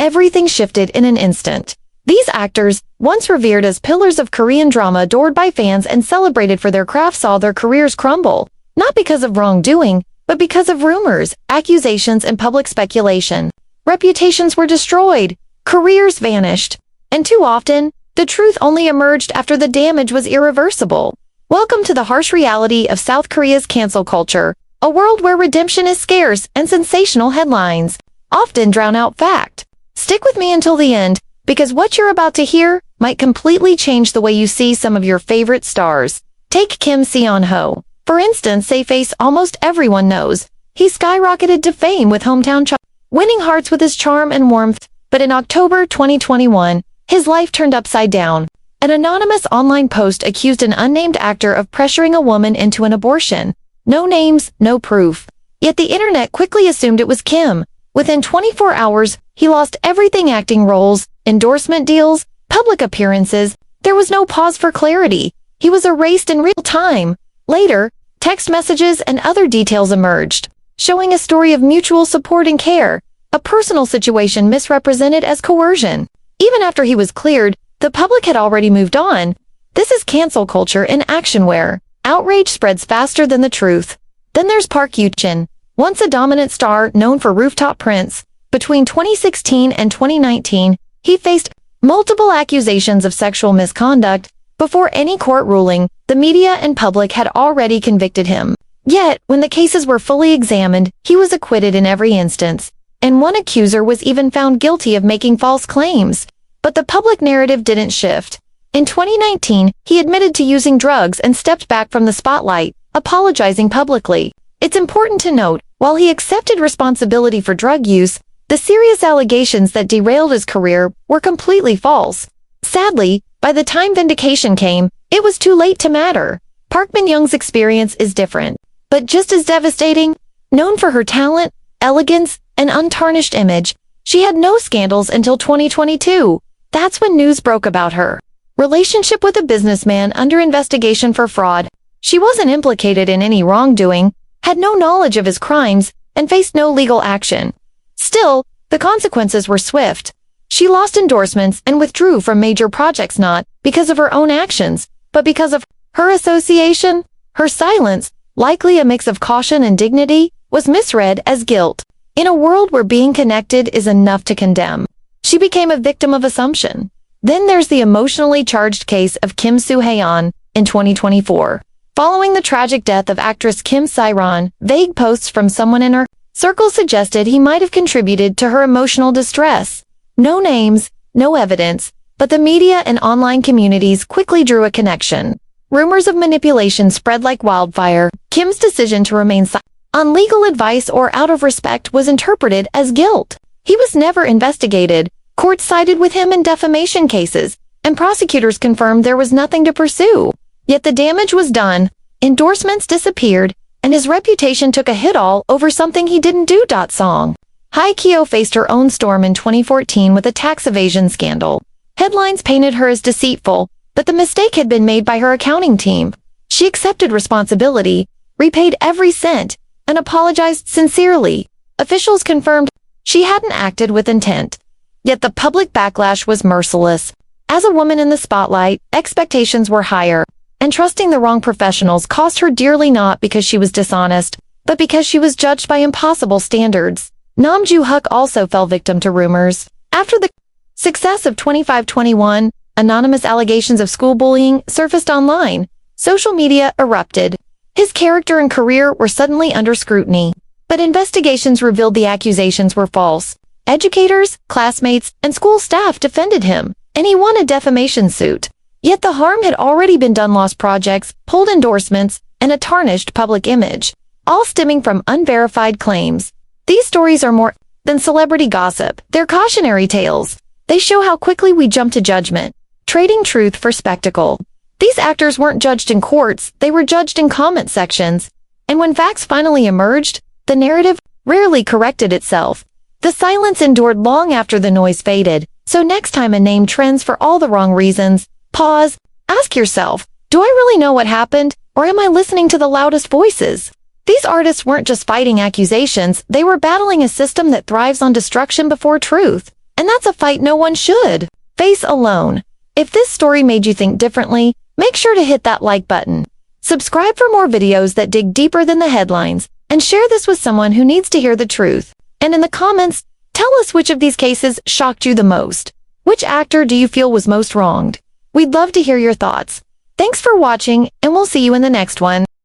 everything shifted in an instant. These actors, once revered as pillars of Korean drama adored by fans and celebrated for their craft, saw their careers crumble, not because of wrongdoing, but because of rumors, accusations, and public speculation. Reputations were destroyed, careers vanished, and too often, the truth only emerged after the damage was irreversible. Welcome to the harsh reality of South Korea's cancel culture, a world where redemption is scarce and sensational headlines often drown out fact. Stick with me until the end, because what you're about to hear might completely change the way you see some of your favorite stars. Take Kim Seon-ho. For instance, a face almost everyone knows. He skyrocketed to fame with Hometown Cha, winning hearts with his charm and warmth, but in October 2021, his life turned upside down. An anonymous online post accused an unnamed actor of pressuring a woman into an abortion. No names, no proof. Yet the internet quickly assumed it was Kim. Within 24 hours, he lost everything: acting roles, endorsement deals, public appearances. There was no pause for clarity. He was erased in real time. Later, text messages and other details emerged, showing a story of mutual support and care, a personal situation misrepresented as coercion. Even after he was cleared, the public had already moved on. This is cancel culture in action where outrage spreads faster than the truth. Then there's Park Yoo-chin, once a dominant star known for Rooftop Prince. Between 2016 and 2019, he faced multiple accusations of sexual misconduct. Before any court ruling, the media and public had already convicted him. Yet, when the cases were fully examined, he was acquitted in every instance, and one accuser was even found guilty of making false claims. But the public narrative didn't shift. In 2019, he admitted to using drugs and stepped back from the spotlight, apologizing publicly. It's important to note, while he accepted responsibility for drug use, the serious allegations that derailed his career were completely false. Sadly, by the time vindication came, it was too late to matter. Park Min-young's experience is different, but just as devastating. Known for her talent, elegance, and untarnished image, she had no scandals until 2022. That's when news broke about her relationship with a businessman under investigation for fraud. She wasn't implicated in any wrongdoing, had no knowledge of his crimes, and faced no legal action. Still, the consequences were swift. She lost endorsements and withdrew from major projects, not because of her own actions, but because of her association. Her silence, likely a mix of caution and dignity, was misread as guilt. In a world where being connected is enough to condemn, she became a victim of assumption. Then there's the emotionally charged case of Kim Soo-hyun in 2024. Following the tragic death of actress Kim Si-ron, vague posts from someone in her circle suggested he might have contributed to her emotional distress. No names, no evidence, but the media and online communities quickly drew a connection. Rumors of manipulation spread like wildfire. Kim's decision to remain silent on legal advice or out of respect was interpreted as guilt. He was never investigated. Courts sided with him in defamation cases, and prosecutors confirmed there was nothing to pursue. Yet the damage was done, endorsements disappeared, and his reputation took a hit all over something he didn't do. Song Hye-kyo faced her own storm in 2014 with a tax evasion scandal. Headlines painted her as deceitful, but the mistake had been made by her accounting team. She accepted responsibility, repaid every cent, and apologized sincerely. Officials confirmed she hadn't acted with intent. Yet the public backlash was merciless. As a woman in the spotlight, expectations were higher, and trusting the wrong professionals cost her dearly, not because she was dishonest, but because she was judged by impossible standards. Nam Joo-hyuk also fell victim to rumors. After the success of 2521, anonymous allegations of school bullying surfaced online. Social media erupted. His character and career were suddenly under scrutiny. But investigations revealed the accusations were false. Educators, classmates, and school staff defended him, and he won a defamation suit. Yet the harm had already been done: lost projects, pulled endorsements, and a tarnished public image, all stemming from unverified claims. These stories are more than celebrity gossip. They're cautionary tales. They show how quickly we jump to judgment, trading truth for spectacle. These actors weren't judged in courts, they were judged in comment sections. And when facts finally emerged, the narrative rarely corrected itself. The silence endured long after the noise faded. So next time a name trends for all the wrong reasons, pause, ask yourself, do I really know what happened, or am I listening to the loudest voices? These artists weren't just fighting accusations, they were battling a system that thrives on destruction before truth. And that's a fight no one should face alone. If this story made you think differently, make sure to hit that like button. Subscribe for more videos that dig deeper than the headlines, and share this with someone who needs to hear the truth. And in the comments, tell us which of these cases shocked you the most. Which actor do you feel was most wronged? We'd love to hear your thoughts. Thanks for watching, and we'll see you in the next one.